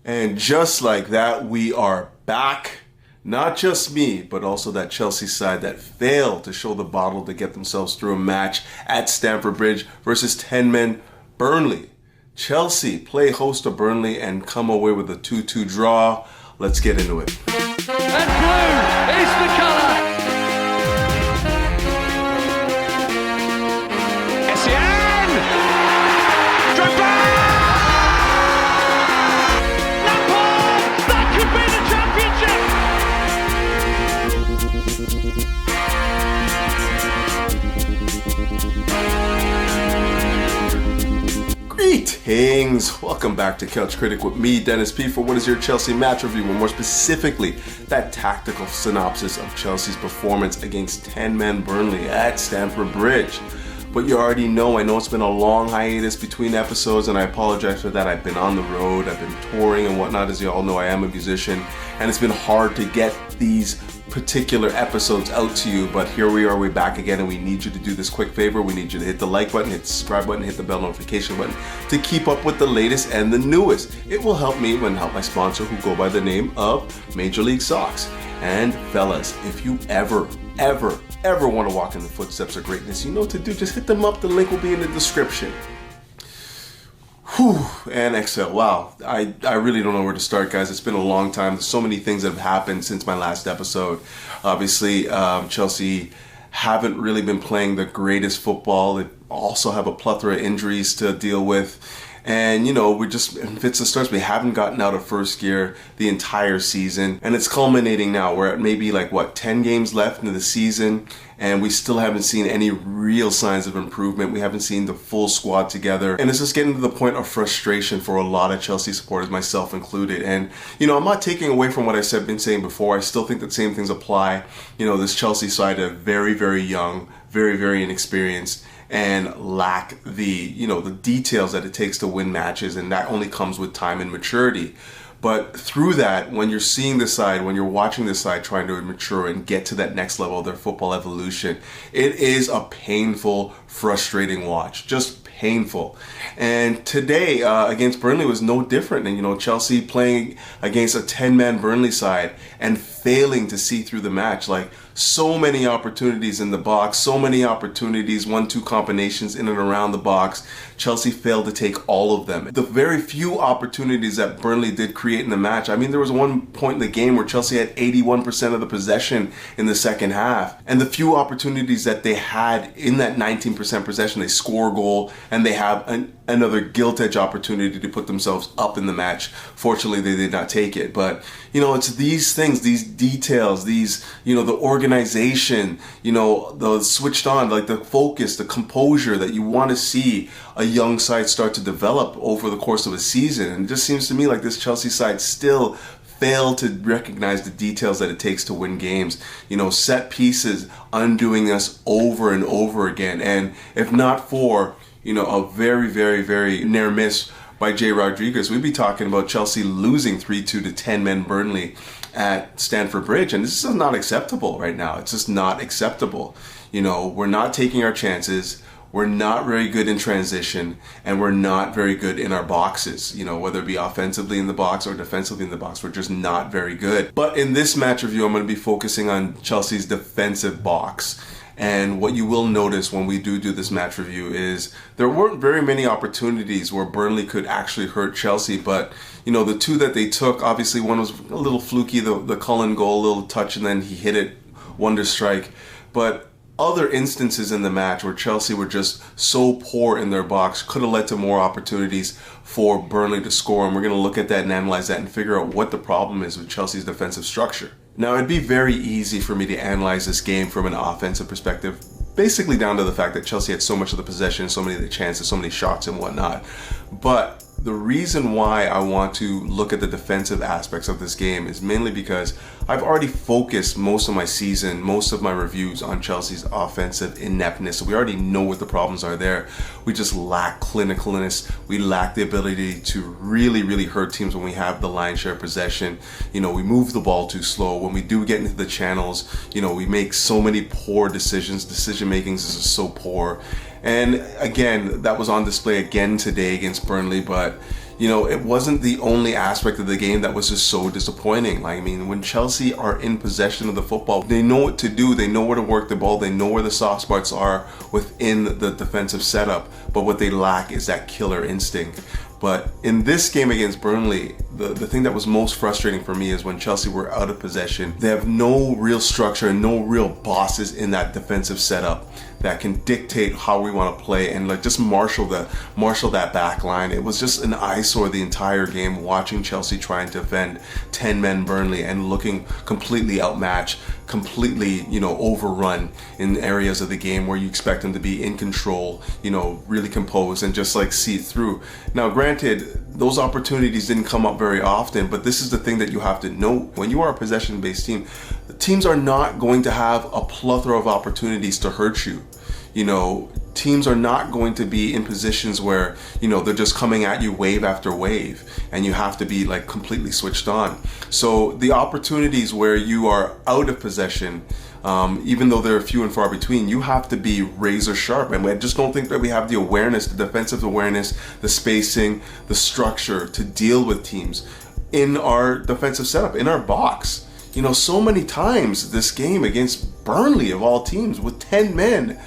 And just like that, we are back. Not just me, but also that Chelsea side that failed to show the bottle to get themselves through a match at Stamford Bridge versus 10-men Burnley. Chelsea play host to Burnley and come away with a 2-2 draw. Let's get into it. And blue is the colour. Greetings! Welcome back to Couch Critic with me, Dennis P, for what is your Chelsea match review, and more specifically, that tactical synopsis of Chelsea's performance against 10-men Burnley at Stamford Bridge. But you already know, I know it's been a long hiatus between episodes, and I apologize for that. I've been on the road, I've been touring and whatnot. As you all know, I am a musician, and it's been hard to get these particular episodes out to you, but here we are, we're back again, and we need you to do this quick favor. We need you to hit the like button, hit the subscribe button, hit the bell notification button to keep up with the latest and the newest. It will help me and help my sponsor, who go by the name of Major League Socks. And fellas, if you ever want to walk in the footsteps of greatness, you know what to do. Just hit them up. The link will be in the description. Whew, and exhale. Wow, I really don't know where to start, guys. It's been a long time. There's so many things that have happened since my last episode. Obviously, Chelsea haven't really been playing the greatest football. They also have a plethora of injuries to deal with. And, you know, we're just in fits and starts. We haven't gotten out of first gear the entire season. And it's culminating now. We're at maybe 10 games left into the season. And we still haven't seen any real signs of improvement. We haven't seen the full squad together. And it's just getting to the point of frustration for a lot of Chelsea supporters, myself included. And, you know, I'm not taking away from what I've been saying before. I still think that same things apply. You know, this Chelsea side are very, very young, very, very inexperienced, and lack the details that it takes to win matches, and that only comes with time and maturity. But through that, when you're seeing this side, when you're watching this side trying to mature and get to that next level of their football evolution, it is a painful, frustrating watch. Just painful. And today against Burnley was no different. And, you know, Chelsea playing against a 10-man Burnley side and failing to see through the match. So many opportunities in the box, so many opportunities, 1-2 combinations in and around the box. Chelsea failed to take all of them. The very few opportunities that Burnley did create in the match, I mean, there was one point in the game where Chelsea had 81% of the possession in the second half. And the few opportunities that they had in that 19% possession, they score a goal and they have another gilt-edge opportunity to put themselves up in the match. Fortunately, they did not take it. But, you know, it's these things, these details, these, you know, the organization, you know, the switched on, the focus, the composure that you want to see a young side start to develop over the course of a season. And it just seems to me like this Chelsea side still fail to recognize the details that it takes to win games. You know, set pieces undoing us over and over again. And if not for, you know, a very, very, very near miss by Jay Rodriguez, we'd be talking about Chelsea losing 3-2 to 10-men Burnley at Stamford Bridge. And this is not acceptable right now. It's just not acceptable. You know, we're not taking our chances. We're not very good in transition, and we're not very good in our boxes. You know, whether it be offensively in the box or defensively in the box, we're just not very good. But in this match review, I'm going to be focusing on Chelsea's defensive box. And what you will notice when we do this match review is there weren't very many opportunities where Burnley could actually hurt Chelsea. But, you know, the two that they took, obviously one was a little fluky, the Cullen goal, a little touch, and then he hit it, wonder strike. But other instances in the match where Chelsea were just so poor in their box could have led to more opportunities for Burnley to score. And we're going to look at that and analyze that and figure out what the problem is with Chelsea's defensive structure. Now, it'd be very easy for me to analyze this game from an offensive perspective, basically down to the fact that Chelsea had so much of the possession, so many of the chances, so many shots and whatnot. But the reason why I want to look at the defensive aspects of this game is mainly because I've already focused most of my season, most of my reviews on Chelsea's offensive ineptness. So we already know what the problems are there. We just lack clinicalness. We lack the ability to really, really hurt teams when we have the lion's share of possession. You know, we move the ball too slow. When we do get into the channels, you know, we make so many poor decisions. Decision making is just so poor. And again, that was on display again today against Burnley. But, it wasn't the only aspect of the game that was just so disappointing. Like, I mean, when Chelsea are in possession of the football, they know what to do, they know where to work the ball, they know where the soft spots are within the defensive setup, but what they lack is that killer instinct. But in this game against Burnley, the thing that was most frustrating for me is when Chelsea were out of possession, they have no real structure and no real bosses in that defensive setup that can dictate how we want to play and like just marshal that back line. It was just an eyesore the entire game, watching Chelsea trying to defend 10 men Burnley and looking completely outmatched, completely, overrun in areas of the game where you expect them to be in control, really composed and just like see through. Now, granted, those opportunities didn't come up very often, but this is the thing that you have to know. When you are a possession-based team, the teams are not going to have a plethora of opportunities to hurt you. Teams are not going to be in positions where, they're just coming at you wave after wave and you have to be like completely switched on. So the opportunities where you are out of possession, even though they're few and far between, you have to be razor sharp. And I just don't think that we have the awareness, the defensive awareness, the spacing, the structure to deal with teams in our defensive setup, in our box. So many times this game against Burnley of all teams with 10 men,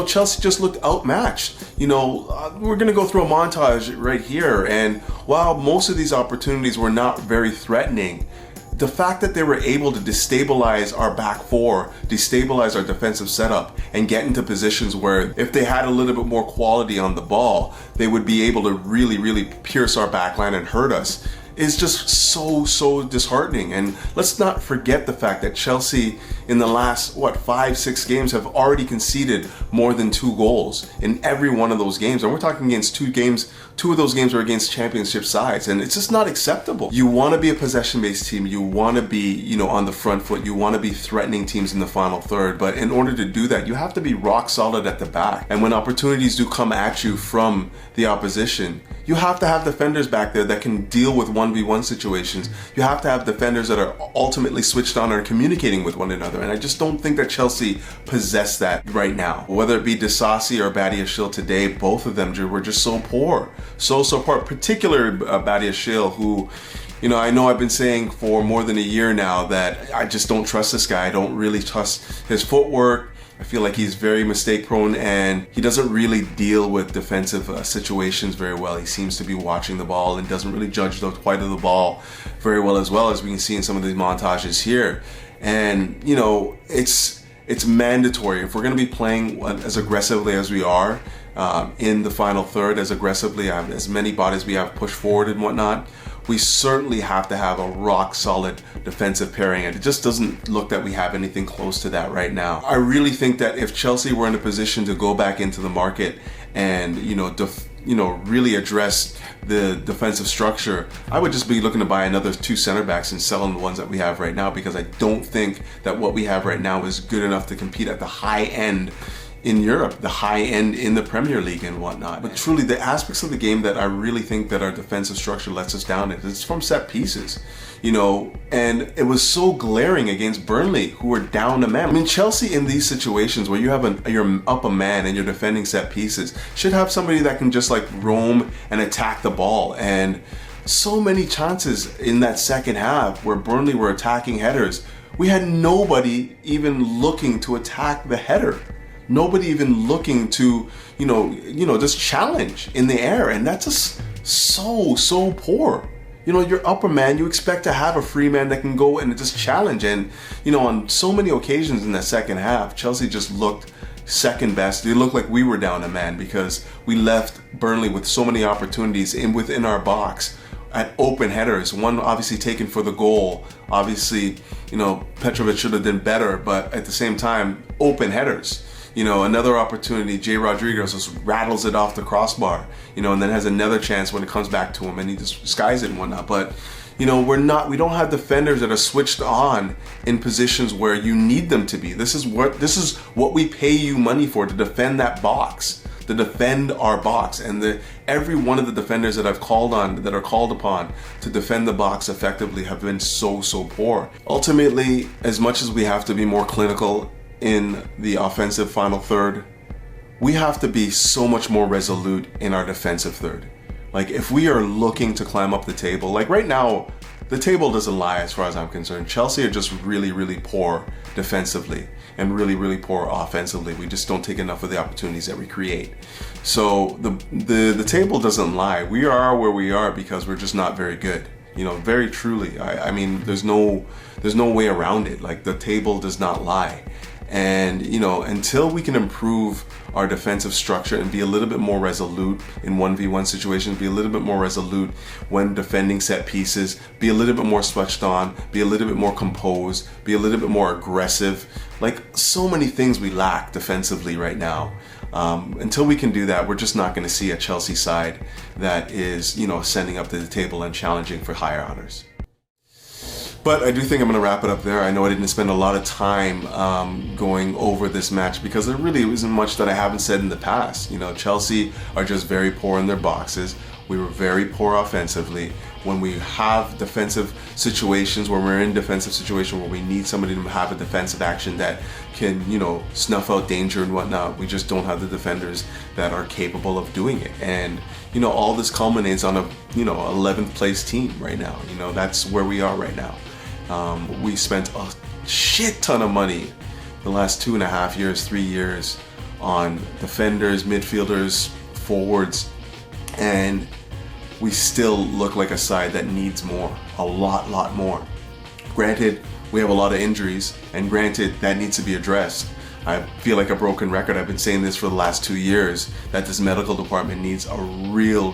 Chelsea just looked outmatched. We're going to go through a montage right here. And while most of these opportunities were not very threatening, the fact that they were able to destabilize our back four, destabilize our defensive setup, and get into positions where if they had a little bit more quality on the ball, they would be able to really, really pierce our back line and hurt us, is just so disheartening. And let's not forget the fact that Chelsea in the last 5-6 games have already conceded more than 2 goals in every one of those games, and we're talking against 2 games. 2 of those games are against championship sides, and it's just not acceptable. You want to be a possession-based team, you want to be on the front foot, you want to be threatening teams in the final third, but in order to do that, you have to be rock solid at the back. And when opportunities do come at you from the opposition, you have to have defenders back there that can deal with 1v1 situations. You have to have defenders that are ultimately switched on and communicating with one another. And I just don't think that Chelsea possess that right now. Whether it be Disasi or Badiashile today, both of them were just so poor. So poor. Particularly Badiashile, who, I know I've been saying for more than a year now that I just don't trust this guy. I don't really trust his footwork. I feel like he's very mistake prone and he doesn't really deal with defensive situations very well. He seems to be watching the ball and doesn't really judge the flight of the ball very well as we can see in some of these montages here. And, it's mandatory. If we're going to be playing as aggressively as we are in the final third, as aggressively, as many bodies we have pushed forward and whatnot, we certainly have to have a rock solid defensive pairing, and it just doesn't look that we have anything close to that right now. I really think that if Chelsea were in a position to go back into the market and really address the defensive structure, I would just be looking to buy another 2 center backs and selling the ones that we have right now, because I don't think that what we have right now is good enough to compete at the high end in Europe, the high end in the Premier League and whatnot. But truly, the aspects of the game that I really think that our defensive structure lets us down in, it's from set pieces, and it was so glaring against Burnley, who were down a man. I mean, Chelsea in these situations where you're up a man and you're defending set pieces should have somebody that can just like roam and attack the ball. And so many chances in that second half where Burnley were attacking headers, we had nobody even looking to attack the header. Nobody even looking to, just challenge in the air. And that's just so poor. Your upper man, you expect to have a free man that can go and just challenge. And, on so many occasions in that second half, Chelsea just looked second best. They looked like we were down a man because we left Burnley with so many opportunities within our box at open headers. One obviously taken for the goal. Obviously, Petrovic should have done better, but at the same time, open headers. Another opportunity, Jay Rodriguez just rattles it off the crossbar, and then has another chance when it comes back to him and he just skies it and whatnot. But, we don't have defenders that are switched on in positions where you need them to be. This is what we pay you money for, to defend that box, to defend our box. And every one of the defenders that I've called on, that are called upon to defend the box effectively, have been so poor. Ultimately, as much as we have to be more clinical in the offensive final third, we have to be so much more resolute in our defensive third. Like, if we are looking to climb up the table, like right now, the table doesn't lie as far as I'm concerned. Chelsea are just really, really poor defensively and really, really poor offensively. We just don't take enough of the opportunities that we create. So the table doesn't lie. We are where we are because we're just not very good. You know, very truly. I mean, there's no way around it. Like, the table does not lie. And, you know, until we can improve our defensive structure and be a little bit more resolute in 1v1 situations, be a little bit more resolute when defending set pieces, be a little bit more switched on, be a little bit more composed, be a little bit more aggressive. Like, so many things we lack defensively right now. Until we can do that, we're just not going to see a Chelsea side that is, you know, ascending up to the table and challenging for higher honors. But I do think I'm going to wrap it up there. I know I didn't spend a lot of time going over this match because there really isn't much that I haven't said in the past. You know, Chelsea are just very poor in their boxes. We were very poor offensively. When we have defensive situations, when we're in defensive situation where we need somebody to have a defensive action that can, you know, snuff out danger and whatnot, we just don't have the defenders that are capable of doing it. And, you know, all this culminates on a, you know, 11th place team right now. You know, that's where we are right now. We spent a shit ton of money the last 2.5 years, 3 years on defenders, midfielders, forwards, and we still look like a side that needs more, a lot more. Granted, we have a lot of injuries, and granted, that needs to be addressed. I feel like a broken record. I've been saying this for the last 2 years, that this medical department needs a real,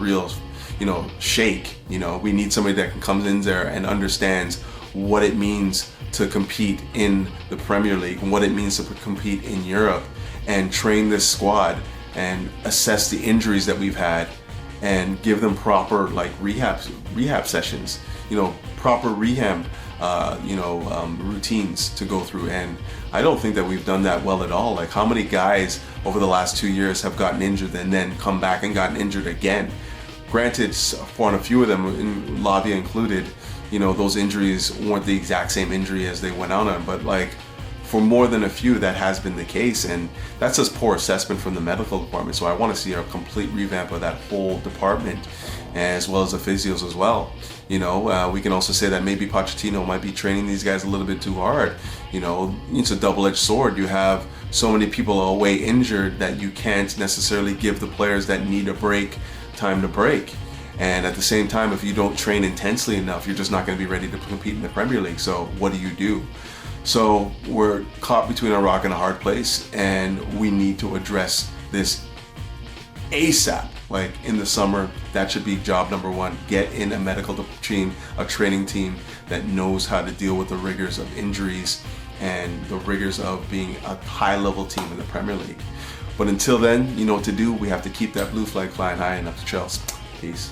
you know, shake. You know, we need somebody that can come in there and understands what it means to compete in the Premier League and what it means to compete in Europe, and train this squad and assess the injuries that we've had and give them proper, like, rehab sessions, you know, proper rehab routines to go through. And I don't think that we've done that well at all. Like, how many guys over the last 2 years have gotten injured and then come back and gotten injured again? Granted, for a few of them, Lavia included, you know, those injuries weren't the exact same injury as they went out on, but like, for more than a few, that has been the case, and that's just poor assessment from the medical department. So I want to see a complete revamp of that whole department, as well as the physios as well. You know, we can also say that maybe Pochettino might be training these guys a little bit too hard. You know, it's a double-edged sword. You have so many people away injured that you can't necessarily give the players that need a break time to break. And at the same time, if you don't train intensely enough, you're just not going to be ready to compete in the Premier League. So what do? So we're caught between a rock and a hard place, and we need to address this ASAP. Like, in the summer, that should be job number one. Get in a medical team, a training team that knows how to deal with the rigors of injuries and the rigors of being a high-level team in the Premier League. But until then, you know what to do. We have to keep that blue flag flying high enough to Chelsea. Peace.